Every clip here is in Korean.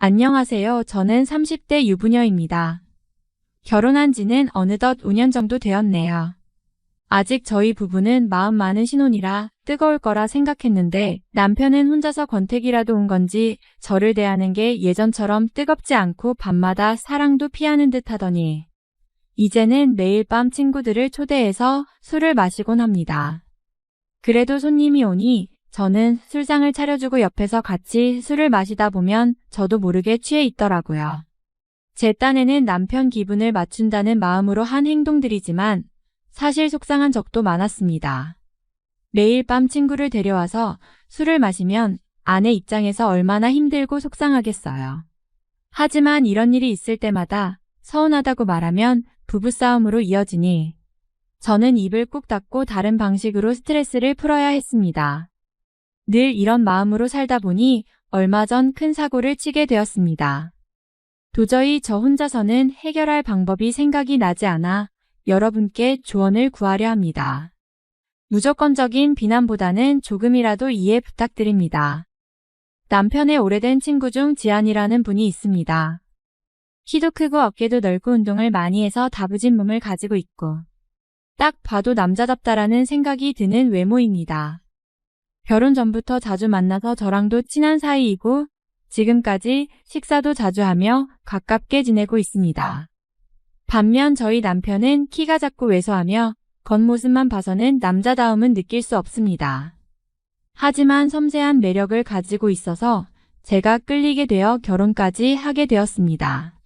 안녕하세요. 저는 30대 유부녀입니다. 결혼한 지는 어느덧 5년 정도 되었네요. 아직 저희 부부는 마음 많은 신혼이라 뜨거울 거라 생각했는데 남편은 혼자서 권태기라도 온 건지 저를 대하는 게 예전처럼 뜨겁지 않고 밤마다 사랑도 피하는 듯 하더니 이제는 매일 밤 친구들을 초대해서 술을 마시곤 합니다. 그래도 손님이 오니 저는 술상을 차려주고 옆에서 같이 술을 마시다 보면 저도 모르게 취해 있더라고요. 제 딴에는 남편 기분을 맞춘다는 마음으로 한 행동들이지만 사실 속상한 적도 많았습니다. 매일 밤 친구를 데려와서 술을 마시면 아내 입장에서 얼마나 힘들고 속상하겠어요. 하지만 이런 일이 있을 때마다 서운하다고 말하면 부부싸움으로 이어지니 저는 입을 꾹 닫고 다른 방식으로 스트레스를 풀어야 했습니다. 늘 이런 마음으로 살다 보니 얼마 전 큰 사고를 치게 되었습니다. 도저히 저 혼자서는 해결할 방법이 생각이 나지 않아 여러분께 조언을 구하려 합니다. 무조건적인 비난보다는 조금이라도 이해 부탁드립니다. 남편의 오래된 친구 중 지안이라는 분이 있습니다. 키도 크고 어깨도 넓고 운동을 많이 해서 다부진 몸을 가지고 있고 딱 봐도 남자답다라는 생각이 드는 외모입니다. 결혼 전부터 자주 만나서 저랑도 친한 사이이고 지금까지 식사도 자주 하며 가깝게 지내고 있습니다. 반면 저희 남편은 키가 작고 왜소하며 겉모습만 봐서는 남자다움은 느낄 수 없습니다. 하지만 섬세한 매력을 가지고 있어서 제가 끌리게 되어 결혼까지 하게 되었습니다.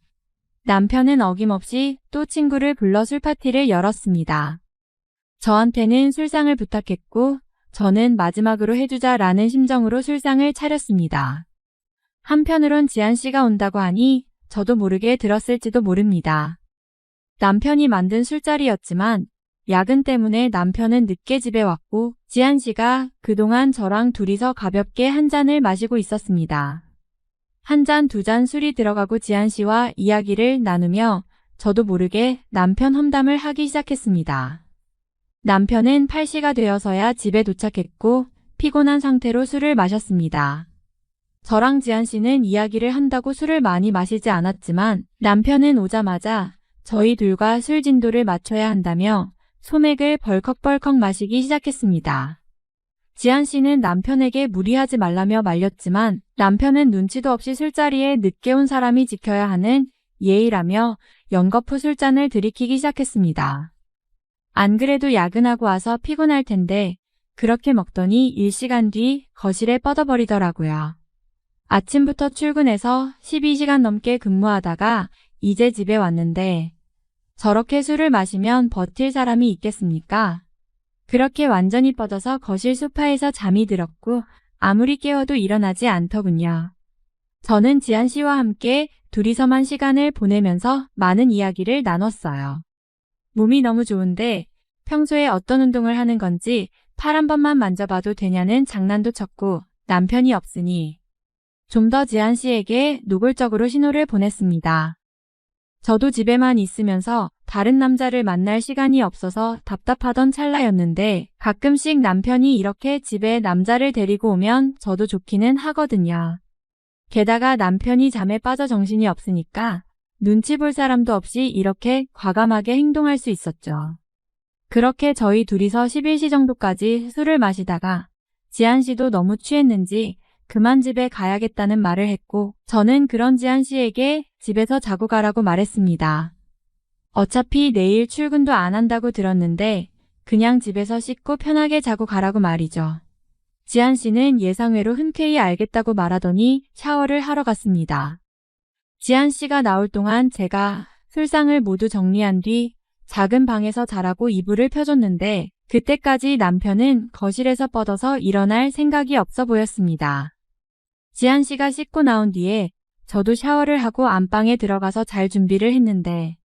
남편은 어김없이 또 친구를 불러 술파티를 열었습니다. 저한테는 술상을 부탁했고 저는 마지막으로 해주자라는 심정으로 술상을 차렸습니다. 한편으론 지안씨가 온다고 하니 저도 모르게 들었을지도 모릅니다. 남편이 만든 술자리였지만 야근 때문에 남편은 늦게 집에 왔고 지안씨가 그동안 저랑 둘이서 가볍게 한 잔을 마시고 있었습니다. 한 잔, 두 잔 술이 들어가고 지안씨와 이야기를 나누며 저도 모르게 남편 험담을 하기 시작했습니다. 남편은 8시가 되어서야 집에 도착했고 피곤한 상태로 술을 마셨습니다. 저랑 지안씨는 이야기를 한다고 술을 많이 마시지 않았지만 남편은 오자마자 저희 둘과 술 진도를 맞춰야 한다며 소맥을 벌컥벌컥 마시기 시작했습니다. 지안씨는 남편에게 무리하지 말라며 말렸지만 남편은 눈치도 없이 술자리에 늦게 온 사람이 지켜야 하는 예의라며 연거푸 술잔을 들이키기 시작했습니다. 안 그래도 야근하고 와서 피곤할 텐데 그렇게 먹더니 일시간 뒤 거실에 뻗어버리더라고요. 아침부터 출근해서 12시간 넘게 근무하다가 이제 집에 왔는데 저렇게 술을 마시면 버틸 사람이 있겠습니까? 그렇게 완전히 뻗어서 거실 소파에서 잠이 들었고 아무리 깨워도 일어나지 않더군요. 저는 지안씨와 함께 둘이서만 시간을 보내면서 많은 이야기를 나눴어요. 몸이 너무 좋은데 평소에 어떤 운동을 하는 건지 팔 한 번만 만져봐도 되냐는 장난도 쳤고 남편이 없으니 좀 더 지안씨에게 노골적으로 신호를 보냈습니다. 저도 집에만 있으면서 다른 남자를 만날 시간이 없어서 답답하던 찰나였는데 가끔씩 남편이 이렇게 집에 남자를 데리고 오면 저도 좋기는 하거든요. 게다가 남편이 잠에 빠져 정신이 없으니까 눈치 볼 사람도 없이 이렇게 과감하게 행동할 수 있었죠. 그렇게 저희 둘이서 11시 정도까지 술을 마시다가 지안씨도 너무 취했는지 그만 집에 가야겠다는 말을 했고 저는 그런 지안씨에게 집에서 자고 가라고 말했습니다. 어차피 내일 출근도 안 한다고 들었는데 그냥 집에서 씻고 편하게 자고 가라고 말이죠. 지안씨는 예상외로 흔쾌히 알겠다고 말하더니 샤워를 하러 갔습니다. 지안씨가 나올 동안 제가 술상을 모두 정리한 뒤 작은 방에서 자라고 이불을 펴줬는데 그때까지 남편은 거실에서 뻗어서 일어날 생각이 없어 보였습니다. 지안씨가 씻고 나온 뒤에 저도 샤워를 하고 안방에 들어가서 잘 준비를 했는데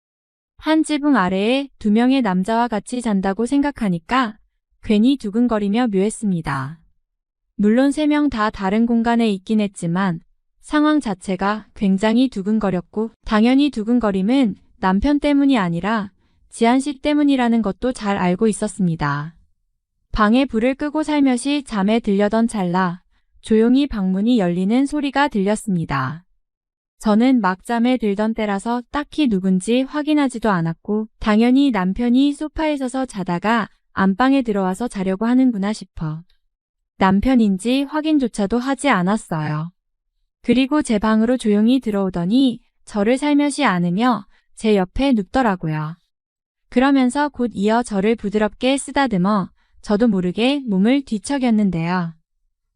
한 지붕 아래에 2명의 남자와 같이 잔다고 생각하니까 괜히 두근거리며 묘했습니다. 물론 3명 다 다른 공간에 있긴 했지만 상황 자체가 굉장히 두근거렸고 당연히 두근거림은 남편 때문이 아니라 지안씨 때문이라는 것도 잘 알고 있었습니다. 방에 불을 끄고 살며시 잠에 들려던 찰나 조용히 방문이 열리는 소리가 들렸습니다. 저는 막 잠에 들던 때라서 딱히 누군지 확인하지도 않았고 당연히 남편이 소파에 서서 자다가 안방에 들어와서 자려고 하는구나 싶어 남편인지 확인조차도 하지 않았어요. 그리고 제 방으로 조용히 들어오더니 저를 살며시 안으며 제 옆에 눕더라고요. 그러면서 곧 이어 저를 부드럽게 쓰다듬어 저도 모르게 몸을 뒤척였는데요.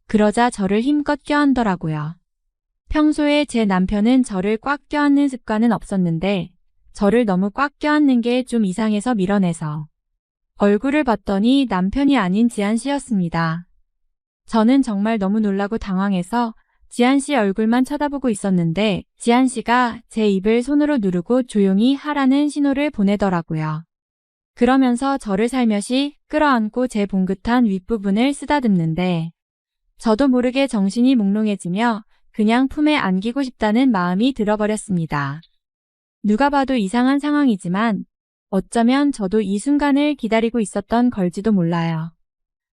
그러자 저를 힘껏 껴안더라고요. 평소에 제 남편은 저를 꽉 껴안는 습관은 없었는데 저를 너무 꽉 껴안는 게 좀 이상해서 밀어내서 얼굴을 봤더니 남편이 아닌 지한 씨였습니다. 저는 정말 너무 놀라고 당황해서 지한 씨 얼굴만 쳐다보고 있었는데 지한 씨가 제 입을 손으로 누르고 조용히 하라는 신호를 보내더라고요. 그러면서 저를 살며시 끌어안고 제 봉긋한 윗부분을 쓰다듬는데 저도 모르게 정신이 몽롱해지며 그냥 품에 안기고 싶다는 마음이 들어버렸습니다. 누가 봐도 이상한 상황이지만 어쩌면 저도 이 순간을 기다리고 있었던 걸지도 몰라요.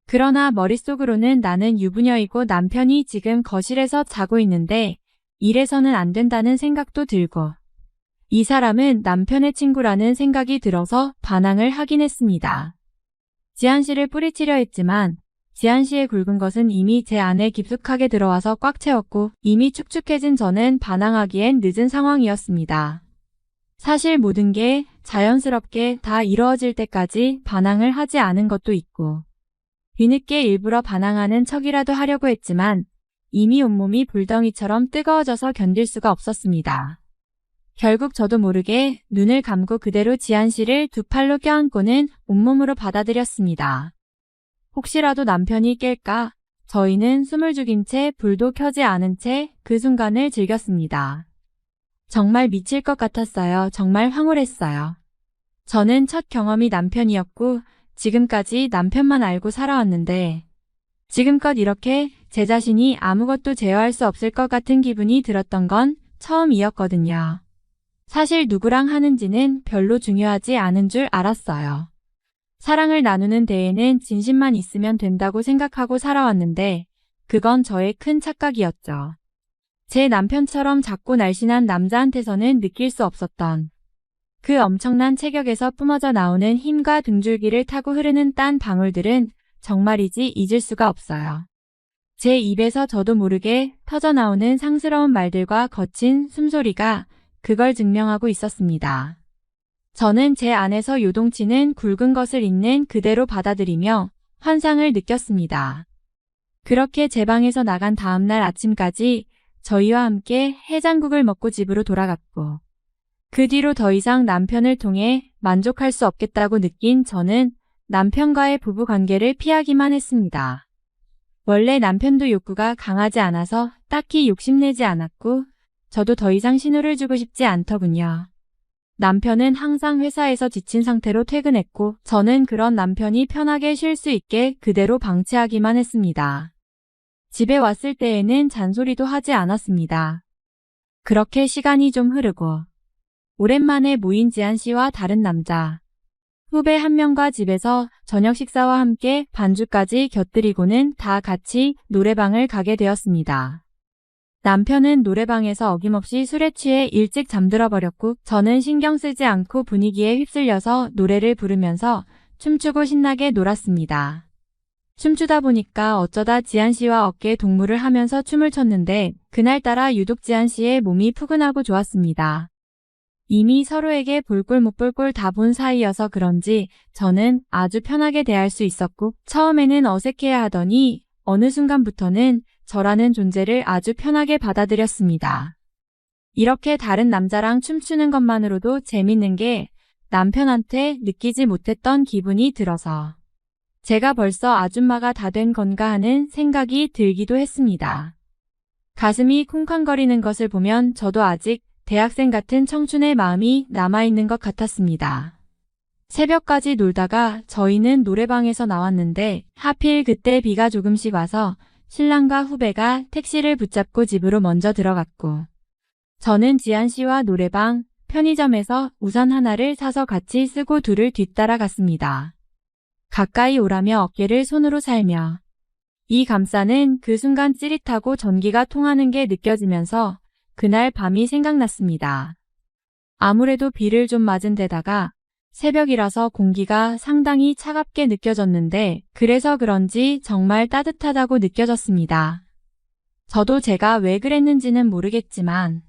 그러나 머릿속으로는 나는 유부녀이고 남편이 지금 거실에서 자고 있는데 이래서는 안 된다는 생각도 들고 이 사람은 남편의 친구라는 생각이 들어서 반항을 하긴 했습니다. 지한 씨를 뿌리치려 했지만 지한 씨의 굵은 것은 이미 제 안에 깊숙하게 들어와서 꽉 채웠고 이미 축축해진 저는 반항하기엔 늦은 상황이었습니다. 사실 모든 게 자연스럽게 다 이루어질 때까지 반항을 하지 않은 것도 있고 뒤늦게 일부러 반항하는 척이라도 하려고 했지만 이미 온몸이 불덩이처럼 뜨거워져서 견딜 수가 없었습니다. 결국 저도 모르게 눈을 감고 그대로 지한 씨를 두 팔로 껴안고는 온몸으로 받아들였습니다. 혹시라도 남편이 깰까? 저희는 숨을 죽인 채 불도 켜지 않은 채 그 순간을 즐겼습니다. 정말 미칠 것 같았어요. 정말 황홀했어요. 저는 첫 경험이 남편이었고 지금까지 남편만 알고 살아왔는데 지금껏 이렇게 제 자신이 아무것도 제어할 수 없을 것 같은 기분이 들었던 건 처음이었거든요. 사실 누구랑 하는지는 별로 중요하지 않은 줄 알았어요. 사랑을 나누는 데에는 진심만 있으면 된다고 생각하고 살아왔는데 그건 저의 큰 착각이었죠. 제 남편처럼 작고 날씬한 남자한테서는 느낄 수 없었던 그 엄청난 체격에서 뿜어져 나오는 힘과 등줄기를 타고 흐르는 딴 방울들은 정말이지 잊을 수가 없어요. 제 입에서 저도 모르게 터져나오는 상스러운 말들과 거친 숨소리가 그걸 증명하고 있었습니다. 저는 제 안에서 요동치는 굵은 것을 있는 그대로 받아들이며 환상을 느꼈습니다. 그렇게 제 방에서 나간 다음날 아침까지 저희와 함께 해장국을 먹고 집으로 돌아갔고 그 뒤로 더 이상 남편을 통해 만족할 수 없겠다고 느낀 저는 남편과의 부부 관계를 피하기만 했습니다. 원래 남편도 욕구가 강하지 않아서 딱히 욕심내지 않았고 저도 더 이상 신호를 주고 싶지 않더군요. 남편은 항상 회사에서 지친 상태로 퇴근했고 저는 그런 남편이 편하게 쉴 수 있게 그대로 방치하기만 했습니다. 집에 왔을 때에는 잔소리도 하지 않았습니다. 그렇게 시간이 좀 흐르고 오랜만에 모인 지한 씨와 다른 남자, 후배 한 명과 집에서 저녁 식사와 함께 반주까지 곁들이고는 다 같이 노래방을 가게 되었습니다. 남편은 노래방에서 어김없이 술에 취해 일찍 잠들어 버렸고 저는 신경 쓰지 않고 분위기에 휩쓸려서 노래를 부르면서 춤추고 신나게 놀았습니다. 춤추다 보니까 어쩌다 지한 씨와 어깨 동무를 하면서 춤을 췄는데 그날따라 유독 지한 씨의 몸이 푸근하고 좋았습니다. 이미 서로에게 볼 꼴 못 볼 꼴 다 본 사이여서 그런지 저는 아주 편하게 대할 수 있었고 처음에는 어색해야 하더니 어느 순간부터는 저라는 존재를 아주 편하게 받아들였습니다. 이렇게 다른 남자랑 춤추는 것만으로도 재밌는 게 남편한테 느끼지 못했던 기분이 들어서 제가 벌써 아줌마가 다 된 건가 하는 생각이 들기도 했습니다. 가슴이 쿵쾅거리는 것을 보면 저도 아직 대학생 같은 청춘의 마음이 남아있는 것 같았습니다. 새벽까지 놀다가 저희는 노래방에서 나왔는데 하필 그때 비가 조금씩 와서 신랑과 후배가 택시를 붙잡고 집으로 먼저 들어갔고 저는 지한 씨와 노래방, 편의점에서 우산 하나를 사서 같이 쓰고 둘을 뒤따라 갔습니다. 가까이 오라며 어깨를 손으로 살며 이 감싸는 그 순간 찌릿하고 전기가 통하는 게 느껴지면서 그날 밤이 생각났습니다. 아무래도 비를 좀 맞은 데다가 새벽이라서 공기가 상당히 차갑게 느껴졌는데 그래서 그런지 정말 따뜻하다고 느껴졌습니다. 저도 제가 왜 그랬는지는 모르겠지만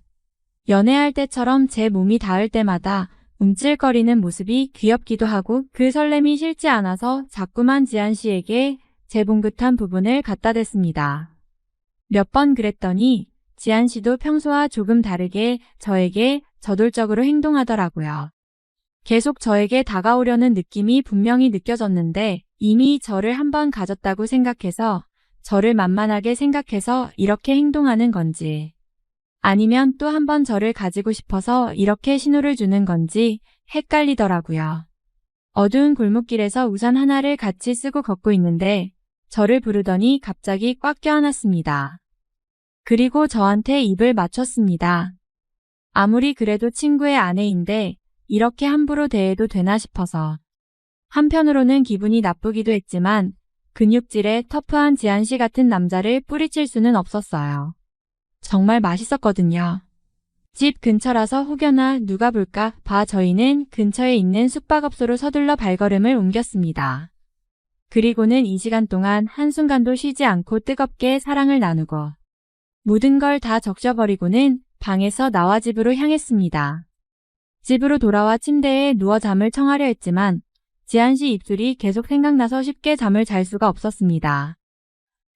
연애할 때처럼 제 몸이 닿을 때마다 움찔거리는 모습이 귀엽기도 하고 그 설렘이 싫지 않아서 자꾸만 지한 씨에게 제 봉긋한 부분을 갖다 댔습니다. 몇 번 그랬더니 지한 씨도 평소와 조금 다르게 저에게 저돌적으로 행동하더라고요. 계속 저에게 다가오려는 느낌이 분명히 느껴졌는데 이미 저를 한 번 가졌다고 생각해서 저를 만만하게 생각해서 이렇게 행동하는 건지 아니면 또 한 번 저를 가지고 싶어서 이렇게 신호를 주는 건지 헷갈리더라고요. 어두운 골목길에서 우산 하나를 같이 쓰고 걷고 있는데 저를 부르더니 갑자기 꽉 껴안았습니다. 그리고 저한테 입을 맞췄습니다. 아무리 그래도 친구의 아내인데 이렇게 함부로 대해도 되나 싶어서. 한편으로는 기분이 나쁘기도 했지만 근육질의 터프한 지한 씨 같은 남자를 뿌리칠 수는 없었어요. 정말 맛있었거든요. 집 근처라서 혹여나 누가 볼까 봐 저희는 근처에 있는 숙박업소로 서둘러 발걸음을 옮겼습니다. 그리고는 이 시간 동안 한순간도 쉬지 않고 뜨겁게 사랑을 나누고 모든 걸 다 적셔버리고는 방에서 나와 집으로 향했습니다. 집으로 돌아와 침대에 누워 잠을 청하려 했지만 지한 씨 입술이 계속 생각나서 쉽게 잠을 잘 수가 없었습니다.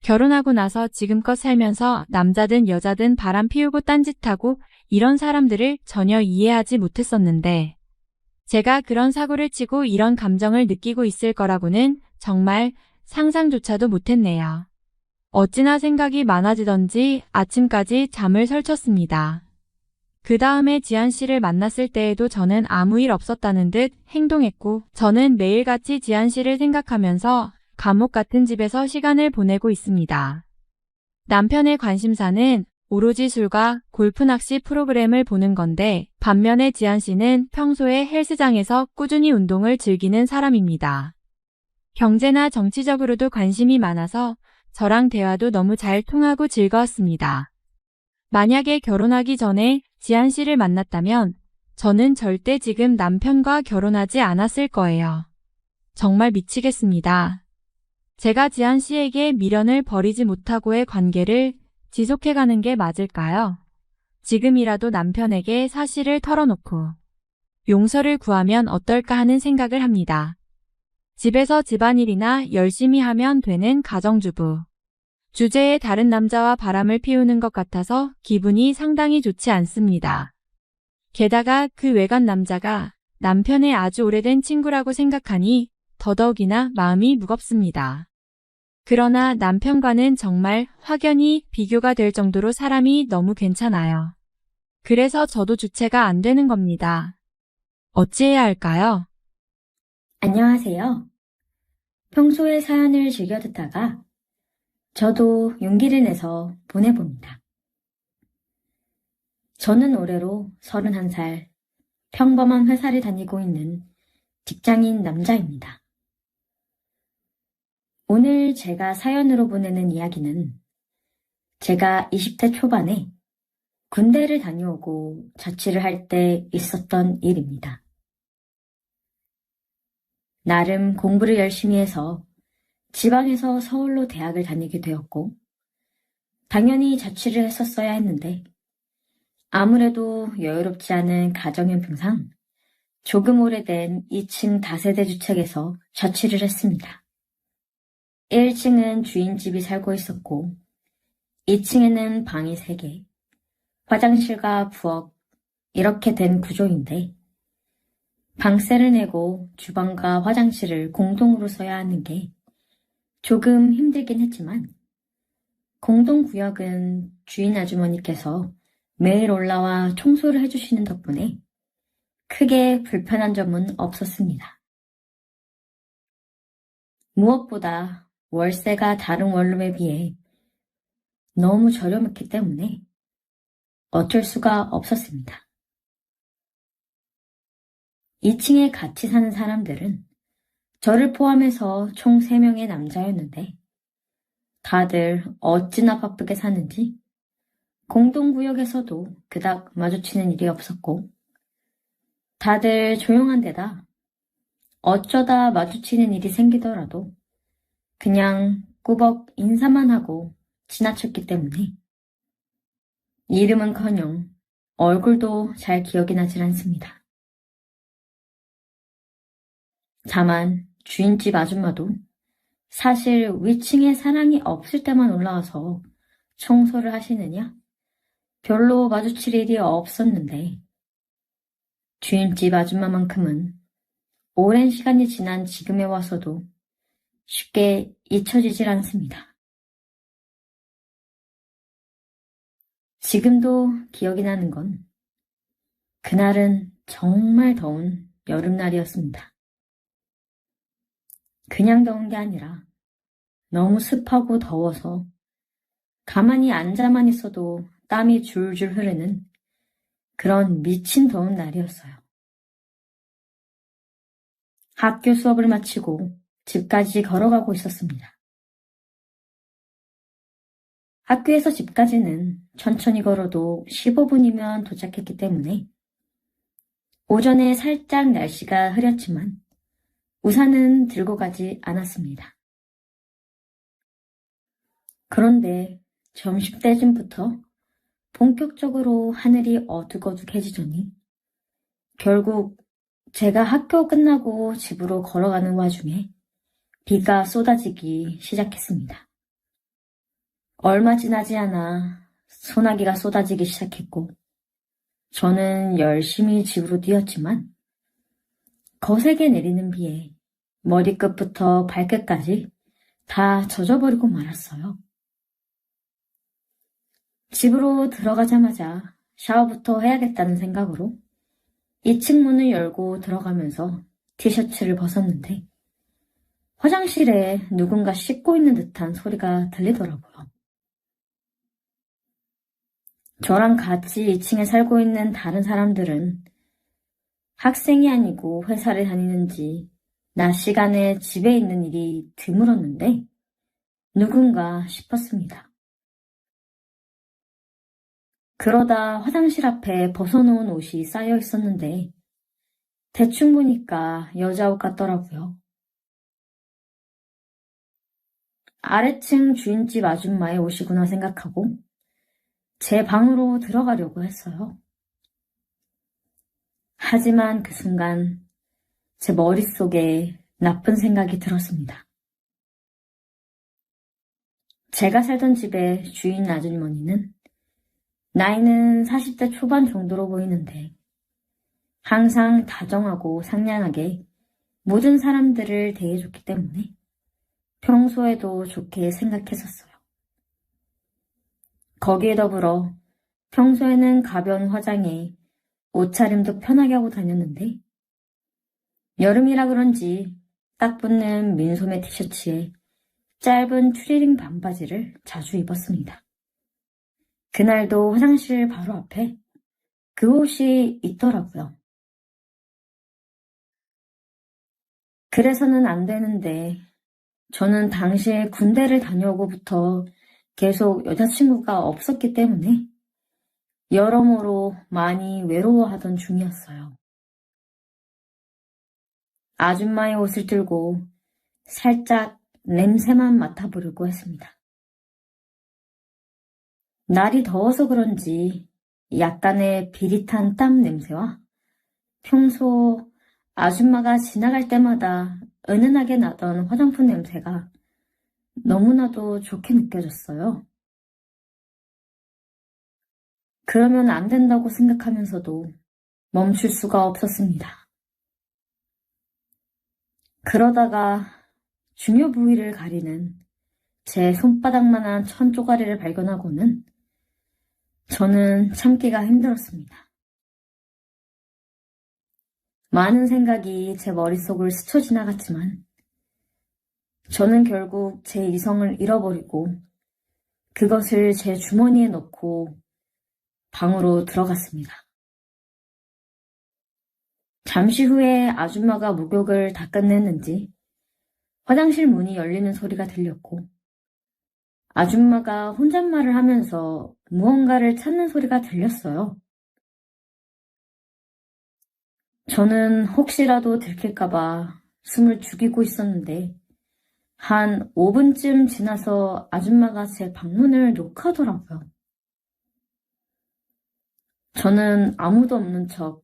결혼하고 나서 지금껏 살면서 남자든 여자든 바람 피우고 딴짓하고 이런 사람들을 전혀 이해하지 못했었는데 제가 그런 사고를 치고 이런 감정을 느끼고 있을 거라고는 정말 상상조차도 못했네요. 어찌나 생각이 많아지던지 아침까지 잠을 설쳤습니다. 그 다음에 지한 씨를 만났을 때에도 저는 아무 일 없었다는 듯 행동했고 저는 매일같이 지한 씨를 생각하면서 감옥 같은 집에서 시간을 보내고 있습니다. 남편의 관심사는 오로지 술과 골프 낚시 프로그램을 보는 건데 반면에 지한 씨는 평소에 헬스장에서 꾸준히 운동을 즐기는 사람입니다. 경제나 정치적으로도 관심이 많아서 저랑 대화도 너무 잘 통하고 즐거웠습니다. 만약에 결혼하기 전에 지한 씨를 만났다면 저는 절대 지금 남편과 결혼하지 않았을 거예요. 정말 미치겠습니다. 제가 지한 씨에게 미련을 버리지 못하고의 관계를 지속해가는 게 맞을까요? 지금이라도 남편에게 사실을 털어놓고 용서를 구하면 어떨까 하는 생각을 합니다. 집에서 집안일이나 열심히 하면 되는 가정주부. 주제에 다른 남자와 바람을 피우는 것 같아서 기분이 상당히 좋지 않습니다. 게다가 그 외간 남자가 남편의 아주 오래된 친구라고 생각하니 더더욱이나 마음이 무겁습니다. 그러나 남편과는 정말 확연히 비교가 될 정도로 사람이 너무 괜찮아요. 그래서 저도 주체가 안 되는 겁니다. 어찌해야 할까요? 안녕하세요. 평소에 사연을 즐겨 듣다가 저도 용기를 내서 보내봅니다. 저는 올해로 31살 평범한 회사를 다니고 있는 직장인 남자입니다. 오늘 제가 사연으로 보내는 이야기는 제가 20대 초반에 군대를 다녀오고 자취를 할 때 있었던 일입니다. 나름 공부를 열심히 해서 지방에서 서울로 대학을 다니게 되었고 당연히 자취를 했었어야 했는데 아무래도 여유롭지 않은 가정형편상 조금 오래된 2층 다세대 주택에서 자취를 했습니다. 1층은 주인집이 살고 있었고 2층에는 방이 3개, 화장실과 부엌 이렇게 된 구조인데 방세를 내고 주방과 화장실을 공동으로 써야 하는 게 조금 힘들긴 했지만 공동구역은 주인 아주머니께서 매일 올라와 청소를 해주시는 덕분에 크게 불편한 점은 없었습니다. 무엇보다 월세가 다른 원룸에 비해 너무 저렴했기 때문에 어쩔 수가 없었습니다. 2층에 같이 사는 사람들은 저를 포함해서 총 3명의 남자였는데 다들 어찌나 바쁘게 사는지 공동구역에서도 그닥 마주치는 일이 없었고, 다들 조용한 데다 어쩌다 마주치는 일이 생기더라도 그냥 꾸벅 인사만 하고 지나쳤기 때문에 이름은커녕 얼굴도 잘 기억이 나질 않습니다. 다만 주인집 아줌마도 사실 위층에 사람이 없을 때만 올라와서 청소를 하시느냐? 별로 마주칠 일이 없었는데 주인집 아줌마만큼은 오랜 시간이 지난 지금에 와서도 쉽게 잊혀지질 않습니다. 지금도 기억이 나는 건 그날은 정말 더운 여름날이었습니다. 그냥 더운 게 아니라 너무 습하고 더워서 가만히 앉아만 있어도 땀이 줄줄 흐르는 그런 미친 더운 날이었어요. 학교 수업을 마치고 집까지 걸어가고 있었습니다. 학교에서 집까지는 천천히 걸어도 15분이면 도착했기 때문에 오전에 살짝 날씨가 흐렸지만 우산은 들고 가지 않았습니다. 그런데 점심때쯤부터 본격적으로 하늘이 어둑어둑해지더니 결국 제가 학교 끝나고 집으로 걸어가는 와중에 비가 쏟아지기 시작했습니다. 얼마 지나지 않아 소나기가 쏟아지기 시작했고 저는 열심히 집으로 뛰었지만 거세게 내리는 비에 머리끝부터 발끝까지 다 젖어버리고 말았어요. 집으로 들어가자마자 샤워부터 해야겠다는 생각으로 2층 문을 열고 들어가면서 티셔츠를 벗었는데 화장실에 누군가 씻고 있는 듯한 소리가 들리더라고요. 저랑 같이 2층에 살고 있는 다른 사람들은 학생이 아니고 회사를 다니는지 낮 시간에 집에 있는 일이 드물었는데 누군가 싶었습니다. 그러다 화장실 앞에 벗어놓은 옷이 쌓여 있었는데 대충 보니까 여자 옷 같더라고요. 아래층 주인집 아줌마의 옷이구나 생각하고 제 방으로 들어가려고 했어요. 하지만 그 순간 제 머릿속에 나쁜 생각이 들었습니다. 제가 살던 집의 주인 아주머니는 나이는 40대 초반 정도로 보이는데 항상 다정하고 상냥하게 모든 사람들을 대해줬기 때문에 평소에도 좋게 생각했었어요. 거기에 더불어 평소에는 가벼운 화장에 옷차림도 편하게 하고 다녔는데 여름이라 그런지 딱 붙는 민소매 티셔츠에 짧은 트레이닝 반바지를 자주 입었습니다. 그날도 화장실 바로 앞에 그 옷이 있더라고요. 그래서는 안 되는데 저는 당시에 군대를 다녀오고부터 계속 여자친구가 없었기 때문에 여러모로 많이 외로워하던 중이었어요. 아줌마의 옷을 들고 살짝 냄새만 맡아보려고 했습니다. 날이 더워서 그런지 약간의 비릿한 땀 냄새와 평소 아줌마가 지나갈 때마다 은은하게 나던 화장품 냄새가 너무나도 좋게 느껴졌어요. 그러면 안 된다고 생각하면서도 멈출 수가 없었습니다. 그러다가 중요 부위를 가리는 제 손바닥만한 천 쪼가리를 발견하고는 저는 참기가 힘들었습니다. 많은 생각이 제 머릿속을 스쳐 지나갔지만 저는 결국 제 이성을 잃어버리고 그것을 제 주머니에 넣고 방으로 들어갔습니다. 잠시 후에 아줌마가 목욕을 다 끝냈는지 화장실 문이 열리는 소리가 들렸고 아줌마가 혼잣말을 하면서 무언가를 찾는 소리가 들렸어요. 저는 혹시라도 들킬까봐 숨을 죽이고 있었는데 한 5분쯤 지나서 아줌마가 제 방문을 녹화하더라고요. 저는 아무도 없는 척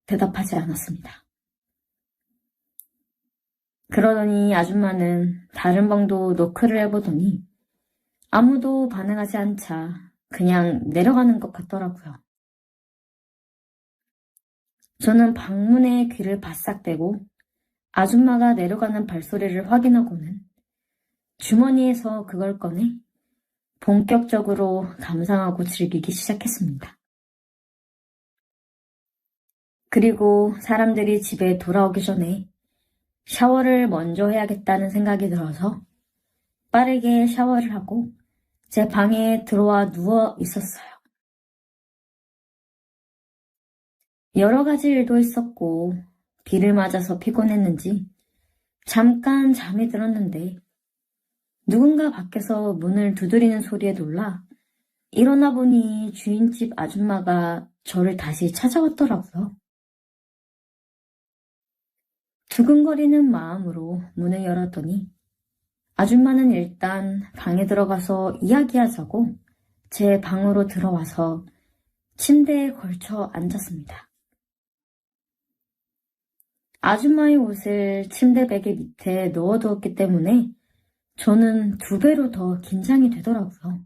대답하지 않았습니다. 그러더니 아줌마는 다른 방도 노크를 해보더니 아무도 반응하지 않자 그냥 내려가는 것 같더라고요. 저는 방문에 귀를 바싹 대고 아줌마가 내려가는 발소리를 확인하고는 주머니에서 그걸 꺼내 본격적으로 감상하고 즐기기 시작했습니다. 그리고 사람들이 집에 돌아오기 전에 샤워를 먼저 해야겠다는 생각이 들어서 빠르게 샤워를 하고 제 방에 들어와 누워 있었어요. 여러 가지 일도 있었고 비를 맞아서 피곤했는지 잠깐 잠이 들었는데 누군가 밖에서 문을 두드리는 소리에 놀라 일어나 보니 주인집 아줌마가 저를 다시 찾아왔더라고요. 두근거리는 마음으로 문을 열었더니 아줌마는 일단 방에 들어가서 이야기하자고 제 방으로 들어와서 침대에 걸쳐 앉았습니다. 아줌마의 옷을 침대 베개 밑에 넣어두었기 때문에 저는 2배로 더 긴장이 되더라고요.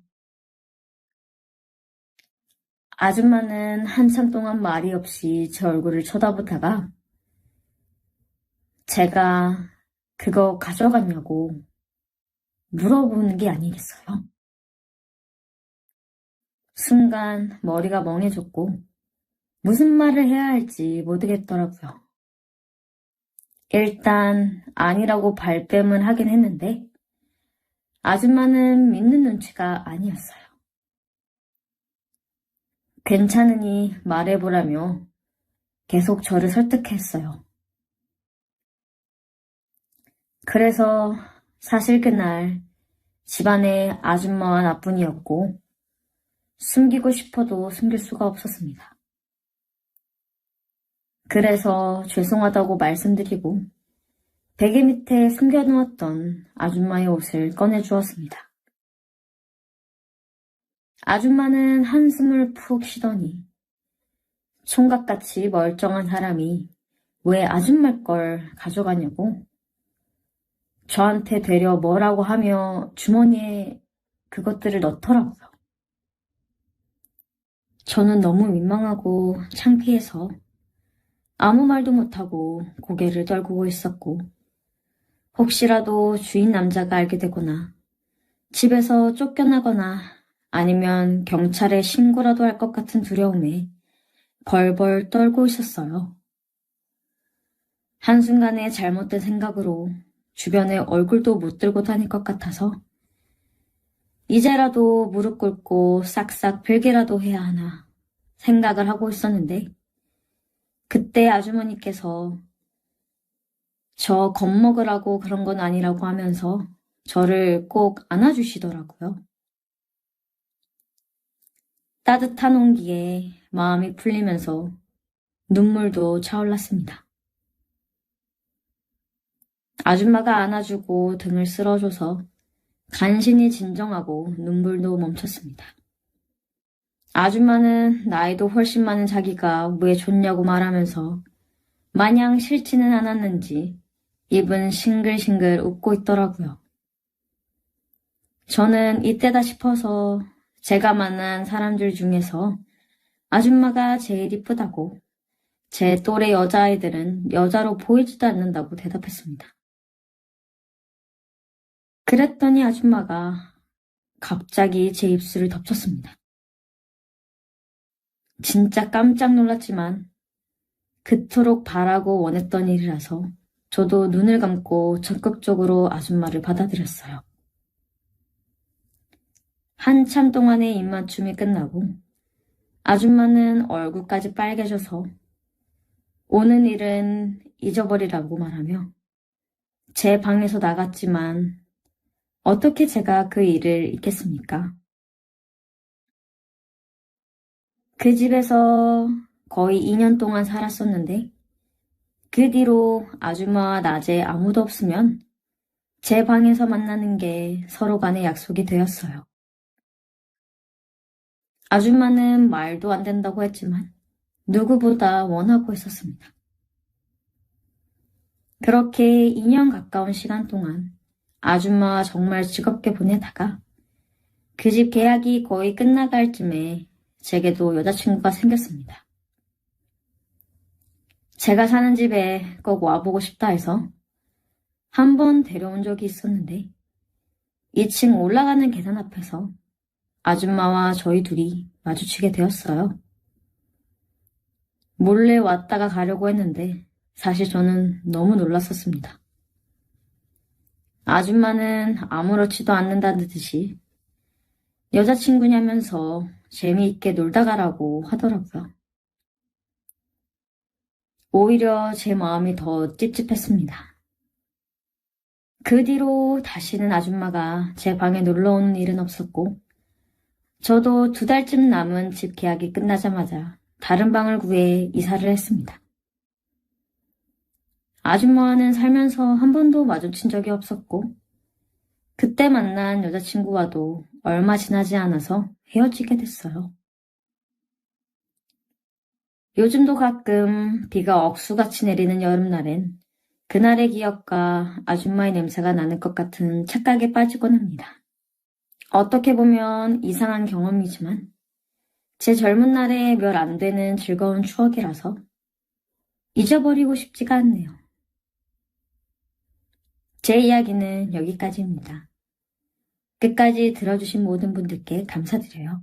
아줌마는 한참 동안 말이 없이 제 얼굴을 쳐다보다가 제가 그거 가져갔냐고 물어보는 게 아니겠어요? 순간 머리가 멍해졌고 무슨 말을 해야 할지 모르겠더라고요. 일단 아니라고 발뺌은 하긴 했는데 아줌마는 믿는 눈치가 아니었어요. 괜찮으니 말해보라며 계속 저를 설득했어요. 그래서 사실 그날 집안에 아줌마와 나뿐이었고 숨기고 싶어도 숨길 수가 없었습니다. 그래서 죄송하다고 말씀드리고 베개 밑에 숨겨놓았던 아줌마의 옷을 꺼내주었습니다. 아줌마는 한숨을 푹 쉬더니 총각같이 멀쩡한 사람이 왜 아줌마 걸 가져가냐고 저한테 되려 뭐라고 하며 주머니에 그것들을 넣더라고요. 저는 너무 민망하고 창피해서 아무 말도 못하고 고개를 떨구고 있었고 혹시라도 주인 남자가 알게 되거나 집에서 쫓겨나거나 아니면 경찰에 신고라도 할 것 같은 두려움에 벌벌 떨고 있었어요. 한순간에 잘못된 생각으로 주변에 얼굴도 못 들고 다닐 것 같아서 이제라도 무릎 꿇고 싹싹 빌기라도 해야 하나 생각을 하고 있었는데 그때 아주머니께서 저 겁먹으라고 그런 건 아니라고 하면서 저를 꼭 안아주시더라고요. 따뜻한 온기에 마음이 풀리면서 눈물도 차올랐습니다. 아줌마가 안아주고 등을 쓸어줘서 간신히 진정하고 눈물도 멈췄습니다. 아줌마는 나이도 훨씬 많은 자기가 왜 좋냐고 말하면서 마냥 싫지는 않았는지 입은 싱글싱글 웃고 있더라고요. 저는 이때다 싶어서 제가 만난 사람들 중에서 아줌마가 제일 이쁘다고 제 또래 여자아이들은 여자로 보이지도 않는다고 대답했습니다. 그랬더니 아줌마가 갑자기 제 입술을 덮쳤습니다. 진짜 깜짝 놀랐지만 그토록 바라고 원했던 일이라서 저도 눈을 감고 적극적으로 아줌마를 받아들였어요. 한참 동안의 입맞춤이 끝나고 아줌마는 얼굴까지 빨개져서 오는 일은 잊어버리라고 말하며 제 방에서 나갔지만 어떻게 제가 그 일을 잊겠습니까? 그 집에서 거의 2년 동안 살았었는데, 그 뒤로 아줌마와 낮에 아무도 없으면 제 방에서 만나는 게 서로 간의 약속이 되었어요. 아줌마는 말도 안 된다고 했지만 누구보다 원하고 있었습니다. 그렇게 2년 가까운 시간 동안 아줌마와 정말 즐겁게 보내다가 그 집 계약이 거의 끝나갈 쯤에 제게도 여자친구가 생겼습니다. 제가 사는 집에 꼭 와보고 싶다 해서 한 번 데려온 적이 있었는데 2층 올라가는 계단 앞에서 아줌마와 저희 둘이 마주치게 되었어요. 몰래 왔다가 가려고 했는데 사실 저는 너무 놀랐었습니다. 아줌마는 아무렇지도 않는다는 듯이 여자친구냐면서 재미있게 놀다 가라고 하더라고요. 오히려 제 마음이 더 찝찝했습니다. 그 뒤로 다시는 아줌마가 제 방에 놀러 오는 일은 없었고 저도 2달쯤 남은 집 계약이 끝나자마자 다른 방을 구해 이사를 했습니다. 아줌마와는 살면서 한 번도 마주친 적이 없었고 그때 만난 여자친구와도 얼마 지나지 않아서 헤어지게 됐어요. 요즘도 가끔 비가 억수같이 내리는 여름날엔 그날의 기억과 아줌마의 냄새가 나는 것 같은 착각에 빠지곤 합니다. 어떻게 보면 이상한 경험이지만 제 젊은 날의 몇 안 되는 즐거운 추억이라서 잊어버리고 싶지가 않네요. 제 이야기는 여기까지입니다. 끝까지 들어주신 모든 분들께 감사드려요.